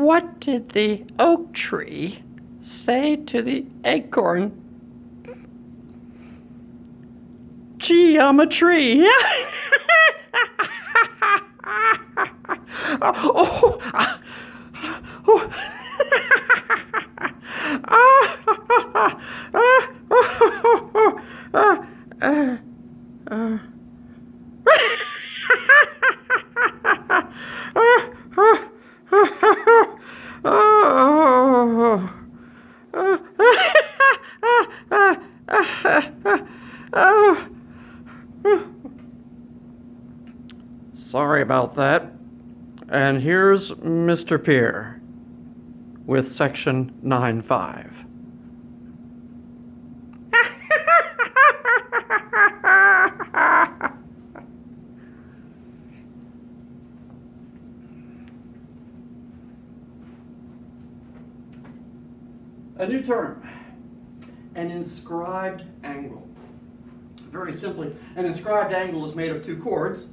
What did the oak tree say to the acorn? Gee, I'm a tree. Sorry about that. And here's Mr. Peer with section 9.5. A new term, an inscribed angle. Very simply, an inscribed angle is made of two chords,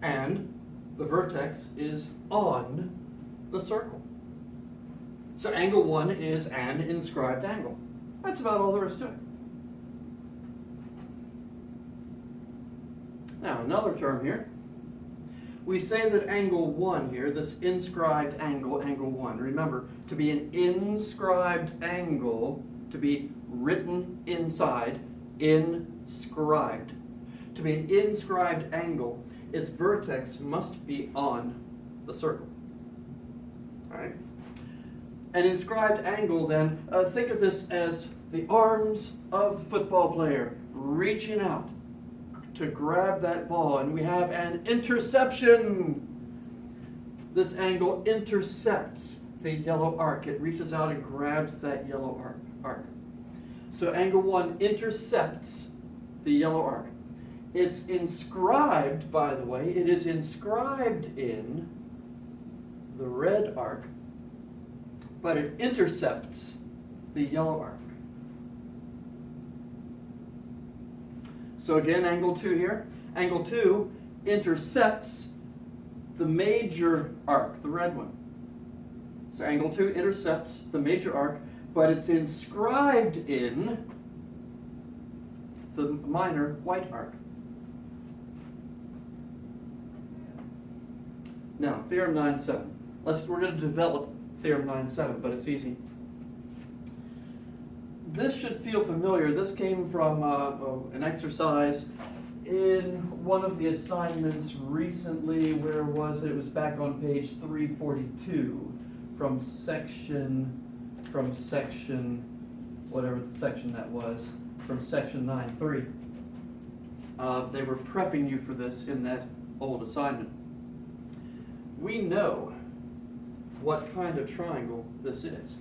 and the vertex is on the circle. So angle 1 is an inscribed angle. That's about all there is to it. Now, another term here. We say that angle 1 here, this inscribed angle, angle 1, remember, to be an inscribed angle, to be written inside, inscribed. To be an inscribed angle, its vertex must be on the circle. All right? An inscribed angle, then, think of this as the arms of a football player reaching out to grab that ball, and we have an interception. This angle intercepts the yellow arc. It reaches out and grabs that yellow arc. So angle 1 intercepts the yellow arc. It's inscribed, by the way, it is inscribed in the red arc, but it intercepts the yellow arc. So again, angle 2 here. Angle 2 intercepts the major arc, the red one. So angle 2 intercepts the major arc, but it's inscribed in the minor white arc. Now, Theorem 9.7. We're going to develop Theorem 9.7, but it's easy. This should feel familiar. This came from an exercise in one of the assignments recently. Where was it? It was back on page 342 from section, whatever the section that was, from section 9.3. They were prepping you for this in that old assignment. We know what kind of triangle this is.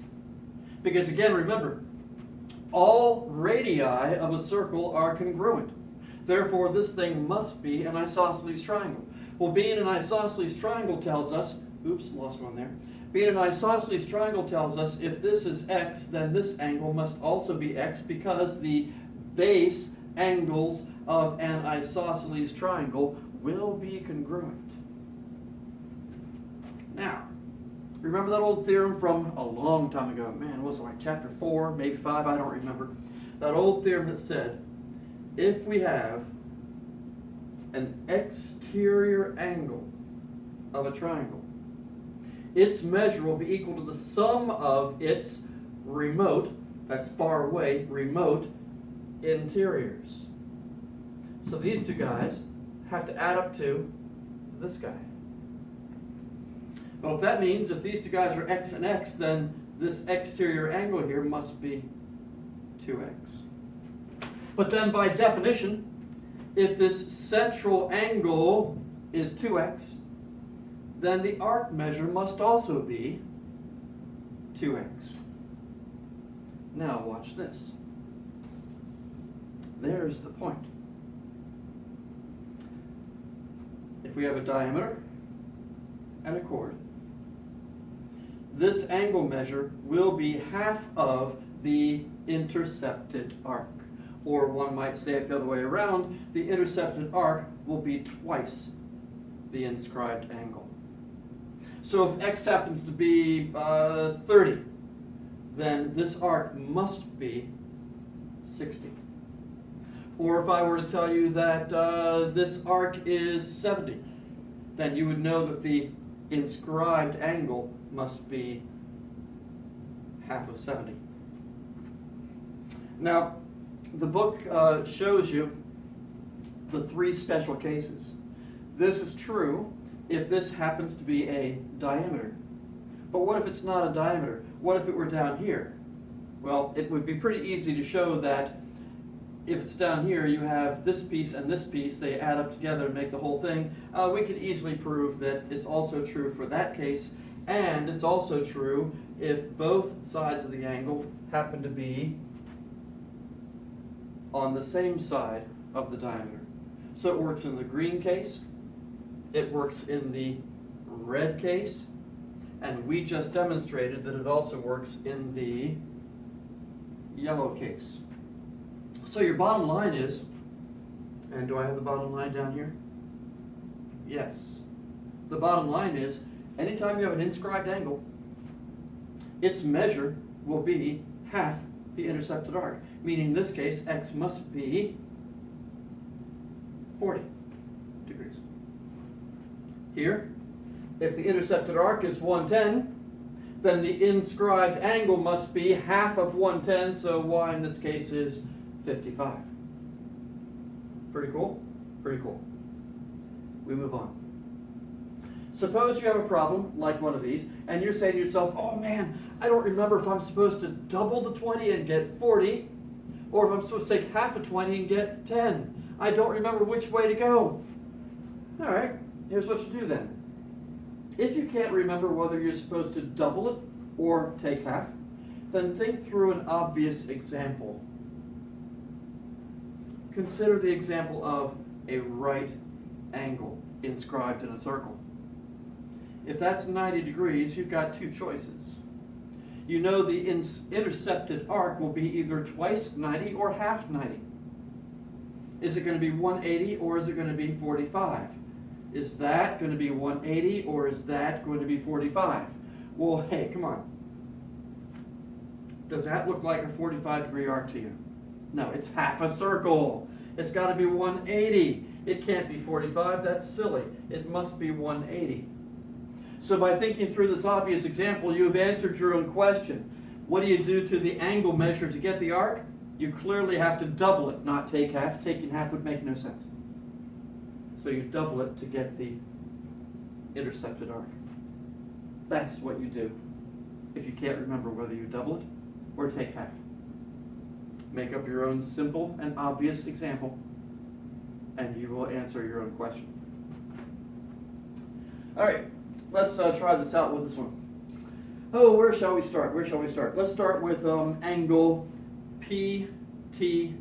Because again, remember, all radii of a circle are congruent. Therefore, this thing must be an isosceles triangle. Well, being an isosceles triangle tells us, oops, lost one there. Being an isosceles triangle tells us if this is x, then this angle must also be x, because the base angles of an isosceles triangle will be congruent. Now, remember that old theorem from a long time ago? Man, was it like chapter 4, maybe 5? I don't remember. That old theorem that said, if we have an exterior angle of a triangle, its measure will be equal to the sum of its remote, that's far away, remote interiors. So these two guys have to add up to this guy. Well, that means if these two guys are x and x, then this exterior angle here must be 2x. But then by definition, if this central angle is 2x, then the arc measure must also be 2x. Now watch this. There's the point. If we have a diameter and a chord, this angle measure will be half of the intercepted arc. Or one might say it the other way around, the intercepted arc will be twice the inscribed angle. So if x happens to be 30, then this arc must be 60. Or if I were to tell you that this arc is 70, then you would know that the inscribed angle must be half of 70. Now, the book shows you the three special cases. This is true if this happens to be a diameter. But what if it's not a diameter? What if it were down here? Well, it would be pretty easy to show that if it's down here, you have this piece and this piece, they add up together and make the whole thing. We could easily prove that it's also true for that case, and it's also true if both sides of the angle happen to be on the same side of the diameter. So it works in the green case, it works in the red case, and we just demonstrated that it also works in the yellow case. So your bottom line is, and do I have the bottom line down here? Yes. The bottom line is, anytime you have an inscribed angle, its measure will be half the intercepted arc, meaning in this case, x must be 40 degrees. Here, if the intercepted arc is 110, then the inscribed angle must be half of 110, so y in this case is 55. Pretty cool? Pretty cool. We move on. Suppose you have a problem like one of these, and you're saying to yourself, oh man, I don't remember if I'm supposed to double the 20 and get 40, or if I'm supposed to take half of 20 and get 10. I don't remember which way to go. All right, here's what you do then. If you can't remember whether you're supposed to double it or take half, then think through an obvious example. Consider the example of a right angle inscribed in a circle. If that's 90 degrees, you've got two choices. You know the intercepted arc will be either twice 90 or half 90. Is it going to be 180 or is it going to be 45? Is that going to be 180 or is that going to be 45? Well, hey, come on. Does that look like a 45-degree arc to you? No, it's half a circle. It's got to be 180. It can't be 45. That's silly. It must be 180. So by thinking through this obvious example, you've answered your own question. What do you do to the angle measure to get the arc? You clearly have to double it, not take half. Taking half would make no sense. So you double it to get the intercepted arc. That's what you do if you can't remember whether you double it or take half. Make up your own simple and obvious example, and you will answer your own question. All right, let's try this out with this one. Oh, where shall we start? Where shall we start? Let's start with angle PTQ.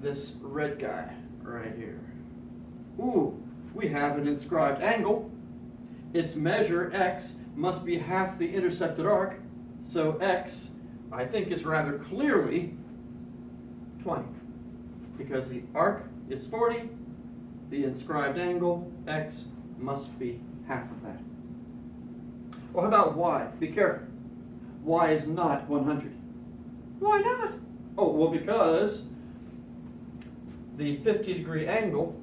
This red guy right here. Ooh, we have an inscribed angle. Its measure, x, must be half the intercepted arc, so x, I think, is rather clearly 20, because the arc is 40, the inscribed angle, x, must be half of that. Well, how about y? Be careful. Y is not 100. Why not? Oh, well, because the 50-degree angle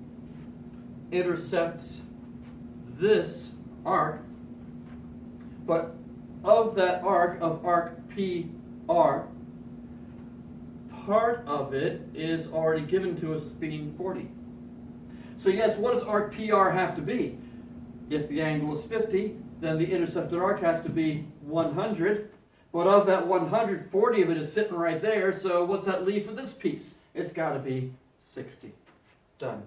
intercepts this arc, but of that arc, of arc PR, part of it is already given to us as being 40. So yes, what does arc PR have to be? If the angle is 50, then the intercepted arc has to be 100. But of that 100, 40 of it is sitting right there, so what's that leave for this piece? It's got to be 60. Done.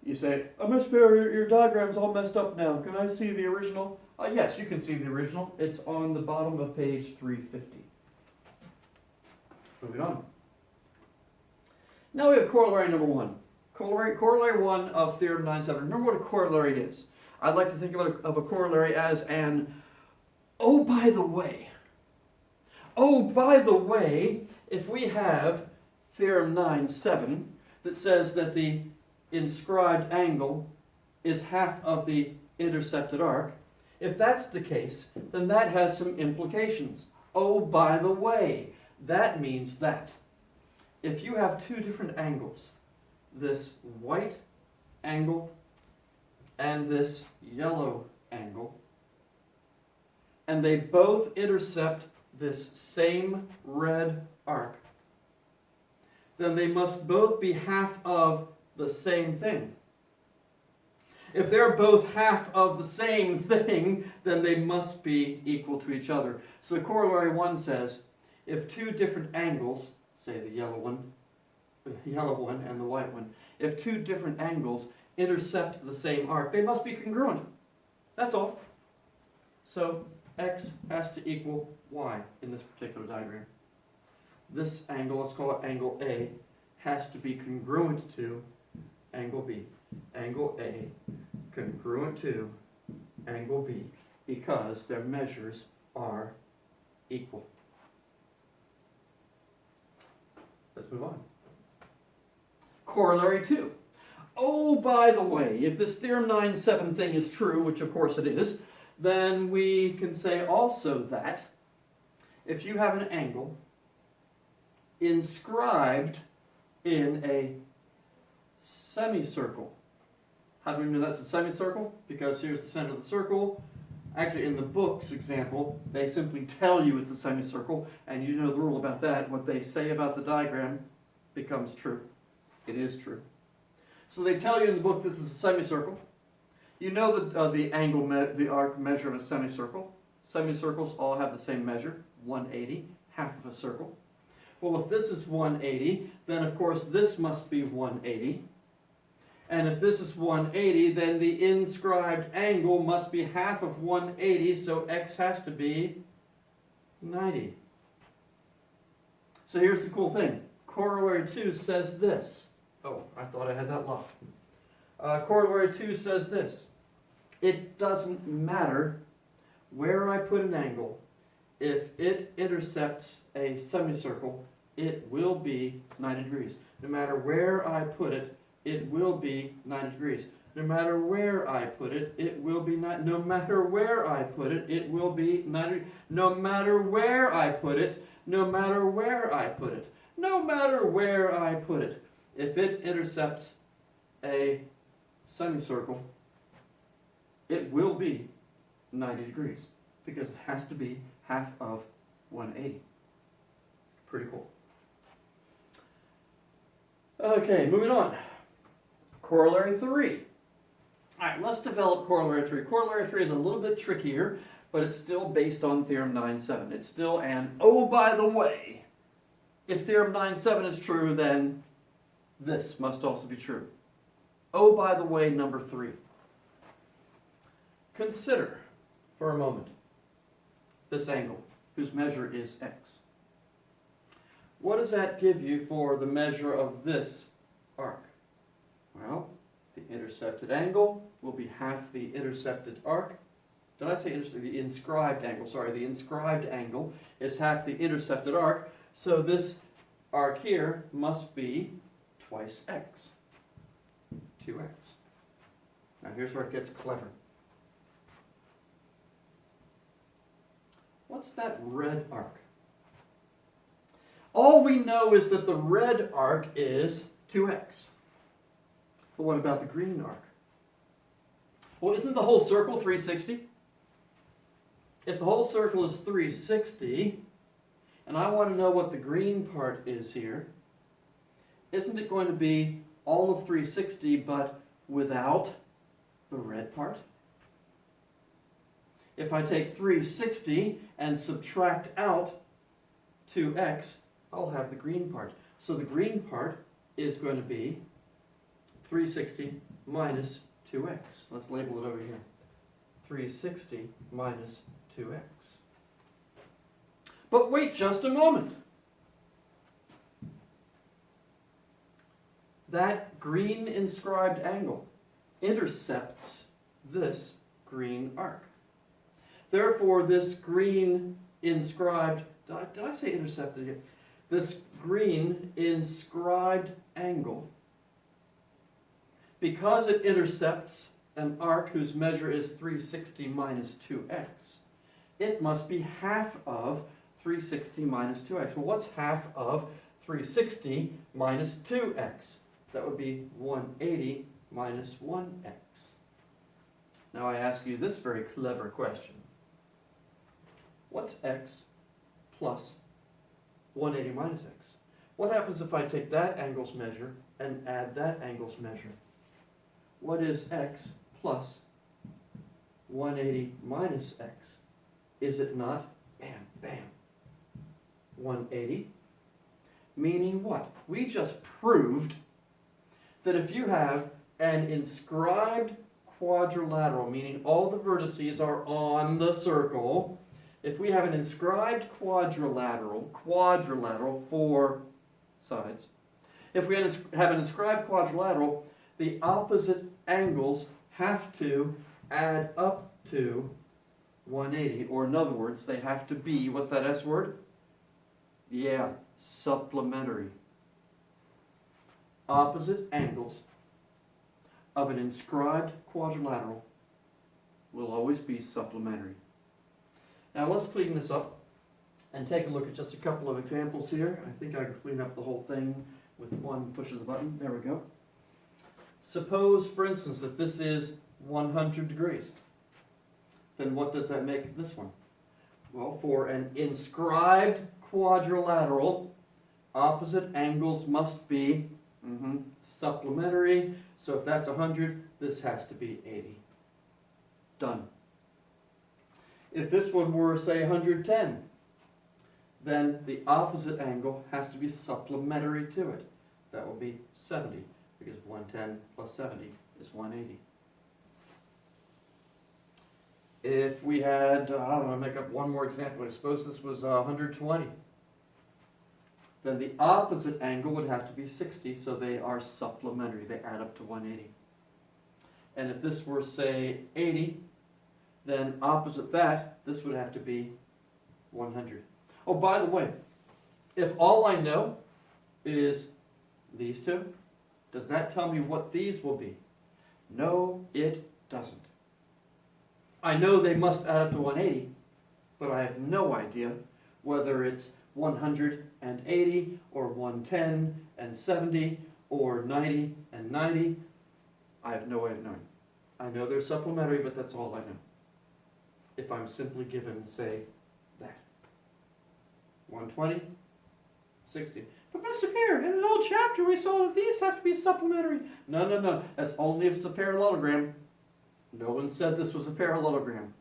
You say, Mr. Perry, your diagram's all messed up now. Can I see the original? Yes, you can see the original. It's on the bottom of page 350. Moving on. Now we have corollary number 1. Corollary 1 of Theorem 9.7. Remember what a corollary is. I'd like to think of a corollary as an, oh, by the way. Oh, by the way, if we have Theorem 9.7, that says that the inscribed angle is half of the intercepted arc, if that's the case, then that has some implications. Oh, by the way, that means that if you have two different angles, this white angle and this yellow angle, and they both intercept this same red arc, then they must both be half of the same thing. If they're both half of the same thing, then they must be equal to each other. So corollary 1 says, if two different angles, say the yellow one and the white one, if two different angles intercept the same arc, they must be congruent. That's all. So x has to equal y in this particular diagram. This angle, let's call it angle A, has to be congruent to angle B. Angle A congruent to angle B because their measures are equal. Let's move on. Corollary 2. Oh, by the way, if this theorem 9-7 thing is true, which of course it is, then we can say also that if you have an angle inscribed in a semicircle. How do we know that's a semicircle? Because here's the center of the circle. Actually, in the book's example, they simply tell you it's a semicircle, and you know the rule about that. What they say about the diagram becomes true. It is true. So they tell you in the book this is a semicircle. You know the angle, the arc measure of a semicircle. Semicircles all have the same measure, 180, half of a circle. Well, if this is 180, then of course this must be 180. And if this is 180, then the inscribed angle must be half of 180, so x has to be 90. So here's the cool thing. Corollary 2 says this. Oh, I thought I had that locked. Corollary 2 says this. It doesn't matter where I put an angle. If it intercepts a semicircle, it will be 90 degrees. No matter where I put it, it will be 90 degrees. No matter where I put it, it will be no matter where I put it, it will be 90. No matter where I put it, no matter where I put it, no matter where I put it. If it intercepts a semicircle, it will be 90 degrees because it has to be half of 180. Pretty cool. Okay, moving on. Corollary 3. All right, let's develop Corollary 3. Corollary 3 is a little bit trickier, but it's still based on Theorem 9-7. It's still an, oh, by the way, if Theorem 9-7 is true, then this must also be true. Oh, by the way, number 3. Consider for a moment this angle, whose measure is x. What does that give you for the measure of this arc? Well, the intercepted angle will be half the intercepted arc. Did I say the inscribed angle? Sorry, the inscribed angle is half the intercepted arc. So this arc here must be twice x, 2x. Now here's where it gets clever. What's that red arc? All we know is that the red arc is 2x. But what about the green arc? Well, isn't the whole circle 360? If the whole circle is 360, and I want to know what the green part is here, isn't it going to be all of 360 but without the red part? If I take 360 and subtract out 2x, I'll have the green part. So the green part is going to be 360 minus 2x. Let's label it over here. 360 minus 2x. But wait just a moment. That green inscribed angle intercepts this green arc. Therefore, this green inscribed, did I say intercepted here? This green inscribed angle because it intercepts an arc whose measure is 360 minus 2x, it must be half of 360 minus 2x. Well, what's half of 360 minus 2x? That would be 180 minus 1x. Now I ask you this very clever question. What's x plus 180 minus x? What happens if I take that angle's measure and add that angle's measure? What is x plus 180 minus x? Is it not, bam, bam, 180? Meaning what? We just proved that if you have an inscribed quadrilateral, meaning all the vertices are on the circle, if we have an inscribed quadrilateral, 4 sides, if we have an inscribed quadrilateral, the opposite angles have to add up to 180, or in other words, they have to be, what's that S word? Yeah, supplementary. Opposite angles of an inscribed quadrilateral will always be supplementary. Now let's clean this up and take a look at just a couple of examples here. I think I can clean up the whole thing with one push of the button. There we go. Suppose, for instance, that this is 100 degrees. Then what does that make this one? Well, for an inscribed quadrilateral, opposite angles must be supplementary. So if that's 100, this has to be 80. Done. If this one were, say, 110, then the opposite angle has to be supplementary to it. That will be 70, because 110 plus 70 is 180. If we had, I don't know, make up one more example. I suppose this was 120. Then the opposite angle would have to be 60, so they are supplementary. They add up to 180. And if this were, say, 80, then opposite that, this would have to be 100. Oh, by the way, if all I know is these two, does that tell me what these will be? No, it doesn't. I know they must add up to 180, but I have no idea whether it's 180 or 110 and 70 or 90 and 90. I have no way of knowing. I know they're supplementary, but that's all I know. If I'm simply given, say, that. 120, 60. But Mr. Beer, in an old chapter we saw that these have to be supplementary. No. That's only if it's a parallelogram. No one said this was a parallelogram.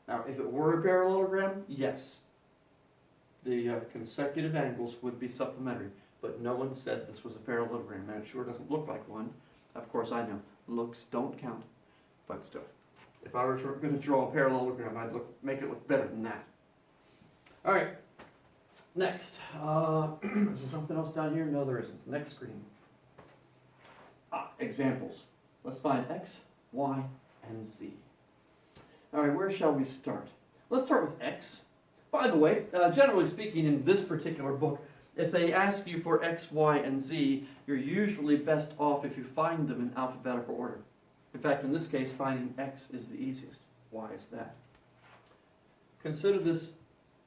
Now, if it were a parallelogram, yes. The consecutive angles would be supplementary. But no one said this was a parallelogram, and it sure doesn't look like one. Of course, I know. Looks don't count. But still. If I were going to draw a parallelogram, I'd make it look better than that. All right. Next. Is there something else down here? No, there isn't. Next screen. Examples. Let's find x, y, and z. All right, where shall we start? Let's start with x. By the way, generally speaking, in this particular book, if they ask you for x, y, and z, you're usually best off if you find them in alphabetical order. In fact, in this case, finding x is the easiest. Why is that? Consider this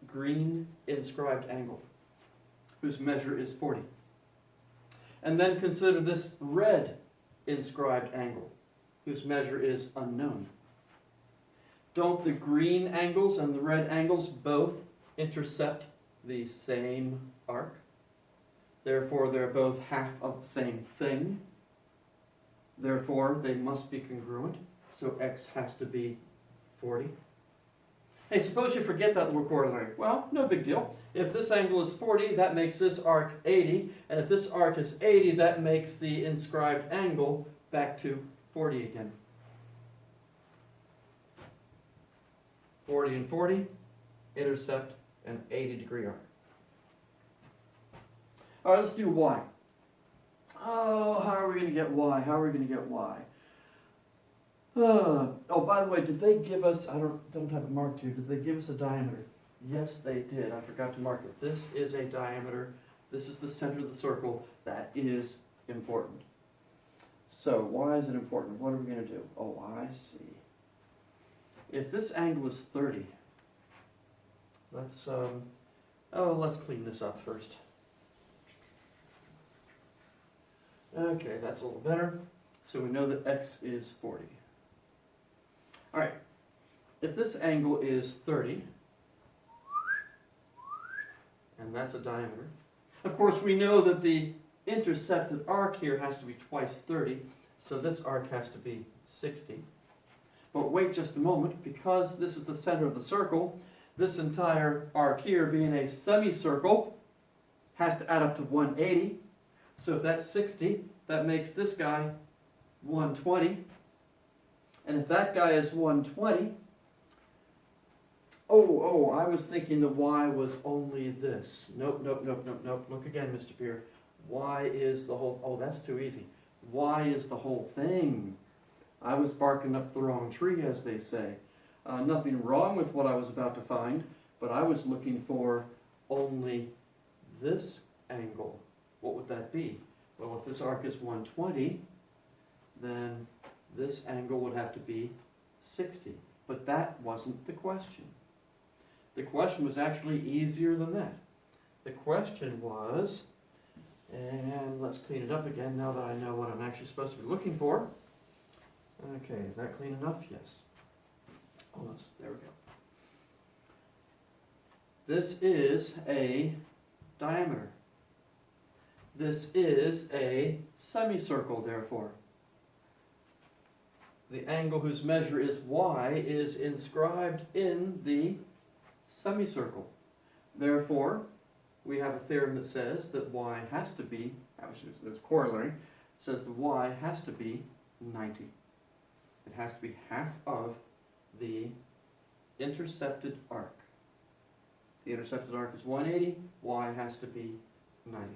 green inscribed angle, whose measure is 40. And then consider this red inscribed angle, whose measure is unknown. Don't the green angles and the red angles both intercept the same arc? Therefore, they're both half of the same thing. Therefore, they must be congruent, so x has to be 40. Hey, suppose you forget that little corollary. Well, no big deal. If this angle is 40, that makes this arc 80, and if this arc is 80, that makes the inscribed angle back to 40 again. 40 and 40 intercept an 80-degree arc. All right, let's do y. Oh, how are we going to get y? How are we going to get y? Oh, by the way, did they give us, I don't have it marked here, did they give us a diameter? Yes, they did. I forgot to mark it. This is a diameter. This is the center of the circle. That is important. So why is it important? What are we going to do? Oh, I see. If this angle is 30, let's clean this up first. Okay, that's a little better. So we know that x is 40. All right, if this angle is 30, and that's a diameter, of course we know that the intercepted arc here has to be twice 30, so this arc has to be 60. But wait just a moment, because this is the center of the circle, this entire arc here, being a semicircle, has to add up to 180. So if that's 60, that makes this guy 120. And if that guy is 120, I was thinking the y was only this. Nope. Look again, Mr. Peer. Y is the whole, oh, that's too easy. Y is the whole thing. I was barking up the wrong tree, as they say. Nothing wrong with what I was about to find, but I was looking for only this angle. What would that be? Well, if this arc is 120, then this angle would have to be 60. But that wasn't the question. The question was actually easier than that. The question was, and let's clean it up again now that I know what I'm actually supposed to be looking for. Okay, is that clean enough? Yes. Almost. There we go. This is a diameter. This is a semicircle, therefore. The angle whose measure is y is inscribed in the semicircle. Therefore, we have a theorem that says that y has to be, actually it's corollary, says the y has to be 90. It has to be half of the intercepted arc. The intercepted arc is 180, y has to be 90.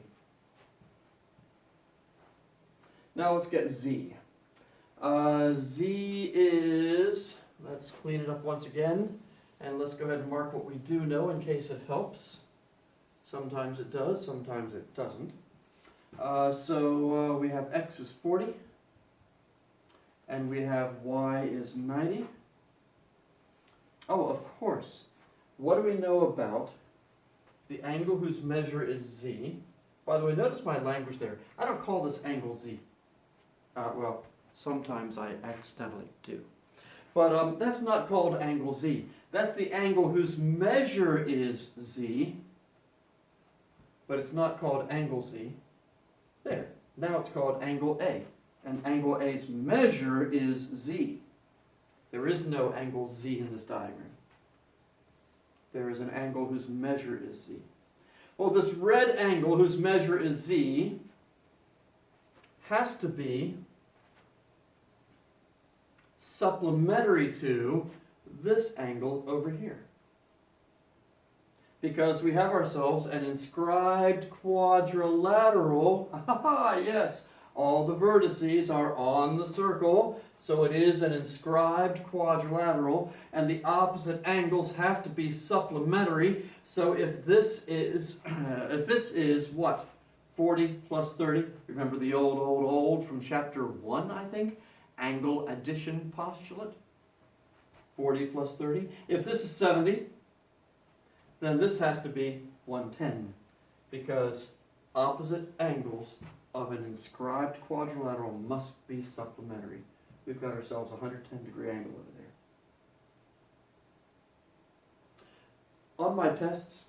Now let's get z. Z is, let's clean it up once again, and let's go ahead and mark what we do know in case it helps. Sometimes it does, sometimes it doesn't. So we have x is 40, and we have y is 90. Oh, of course. What do we know about the angle whose measure is z? By the way, notice my language there. I don't call this angle z. Well, sometimes I accidentally do. But that's not called angle z. That's the angle whose measure is z, but it's not called angle z. There. Now it's called angle A. And angle A's measure is z. There is no angle z in this diagram. There is an angle whose measure is z. Well, this red angle whose measure is z has to be supplementary to this angle over here. Because we have ourselves an inscribed quadrilateral. Yes, all the vertices are on the circle, so it is an inscribed quadrilateral, and the opposite angles have to be supplementary. So if this is what? 40 plus 30. Remember the old from chapter 1, I think? Angle addition postulate. 40 plus 30. If this is 70, then this has to be 110, because opposite angles of an inscribed quadrilateral must be supplementary. We've got ourselves a 110-degree angle over there. On my tests,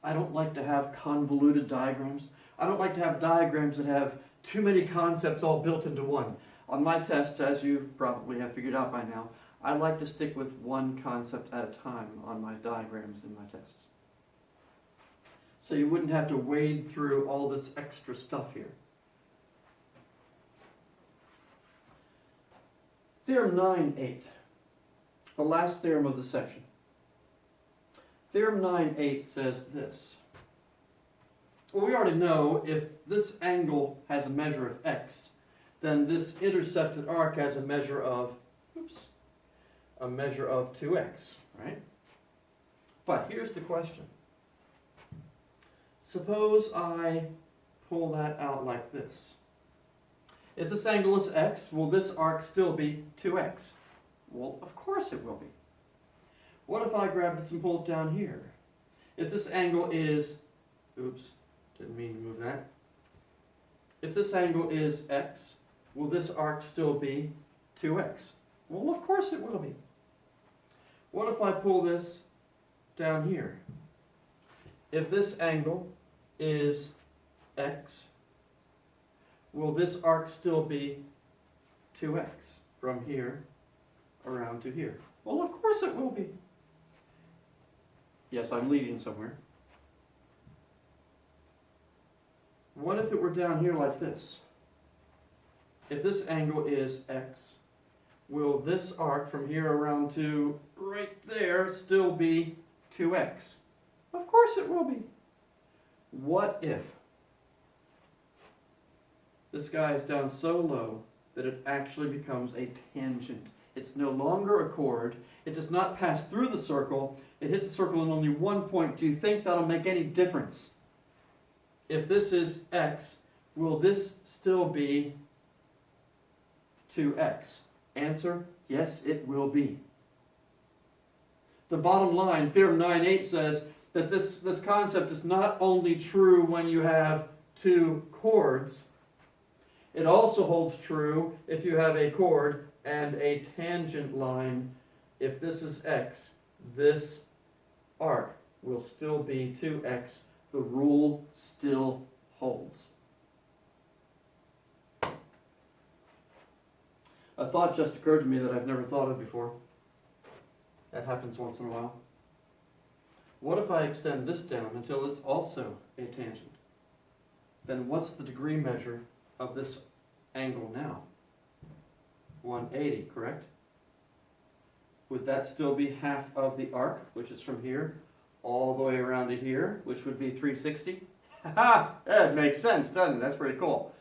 I don't like to have convoluted diagrams. I don't like to have diagrams that have too many concepts all built into one. On my tests, as you probably have figured out by now, I like to stick with one concept at a time on my diagrams in my tests. So you wouldn't have to wade through all this extra stuff here. Theorem 9.8, the last theorem of the section. Theorem 9.8 says this. Well, we already know if this angle has a measure of x, then this intercepted arc has a measure of, a measure of 2x, right? But here's the question. Suppose I pull that out like this. If this angle is x, will this arc still be 2x? Well, of course it will be. What if I grab this and pull it down here? If this angle is, oops, didn't mean to move that. If this angle is x, will this arc still be 2x? Well, of course it will be. What if I pull this down here? If this angle is x, will this arc still be 2x from here around to here? Well, of course it will be. Yes, I'm leading somewhere. What if it were down here like this? If this angle is x, will this arc from here around to right there still be 2x? Of course it will be. What if this guy is down so low that it actually becomes a tangent? It's no longer a chord. It does not pass through the circle. It hits the circle in only one point. Do you think that'll make any difference? If this is x, will this still be 2x? Answer, yes, it will be. The bottom line, Theorem 9.8 says that this concept is not only true when you have two chords, it also holds true if you have a chord and a tangent line. If this is x, this arc will still be 2x. The rule still holds. A thought just occurred to me that I've never thought of before. That happens once in a while. What if I extend this down until it's also a tangent? Then what's the degree measure of this angle now? 180, correct? Would that still be half of the arc, which is from here all the way around to here, which would be 360? Ha! That makes sense, doesn't it? That's pretty cool.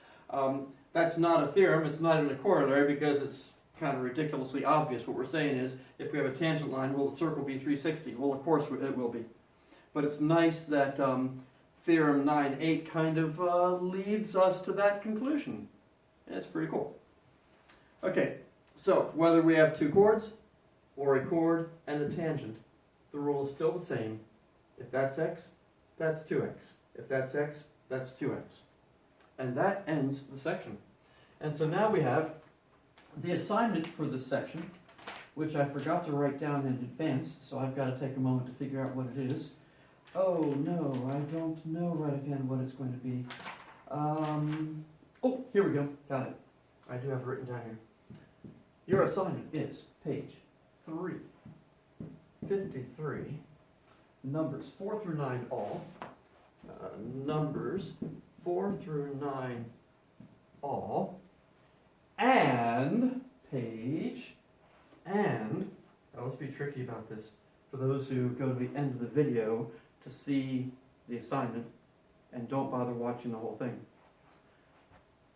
That's not a theorem, it's not even a corollary, because it's kind of ridiculously obvious. What we're saying is, if we have a tangent line, will the circle be 360? Well, of course it will be. But it's nice that Theorem 9.8 kind of leads us to that conclusion. It's pretty cool. Okay, so whether we have two chords, or a chord and a tangent, the rule is still the same. If that's x, that's 2x. If that's x, that's 2x. And that ends the section. And so now we have the assignment for this section, which I forgot to write down in advance, so I've got to take a moment to figure out what it is. Oh no, I don't know right offhand what it's going to be. Oh, here we go. Got it. I do have it written down here. Your assignment is page 353, numbers 4 through 9 all. Numbers 4 through 9 all. And page, and, now let's be tricky about this, for those who go to the end of the video to see the assignment and don't bother watching the whole thing.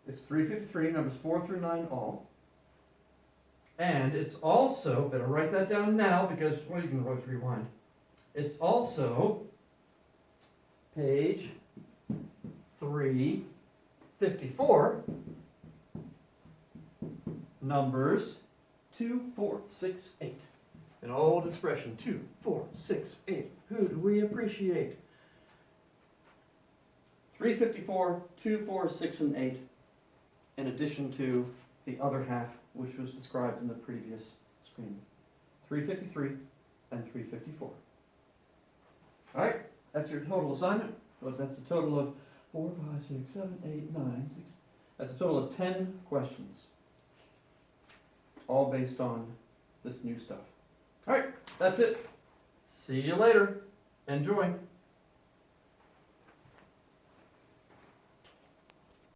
It's 353, numbers 4 through 9 all. And it's also, better write that down now because, well, you can always rewind. It's also page 354, numbers 2, 4, 6, 8. An old expression, 2, 4, 6, 8. Who do we appreciate? 354, 2, 4, 6, and 8, in addition to the other half, which was described in the previous screen. 353 and 354. All right, that's your total assignment. That's a total of 4, 5, 6, 7, 8, 9, 6. That's a total of 10 questions, all based on this new stuff. All right, that's it. See you later. Enjoy.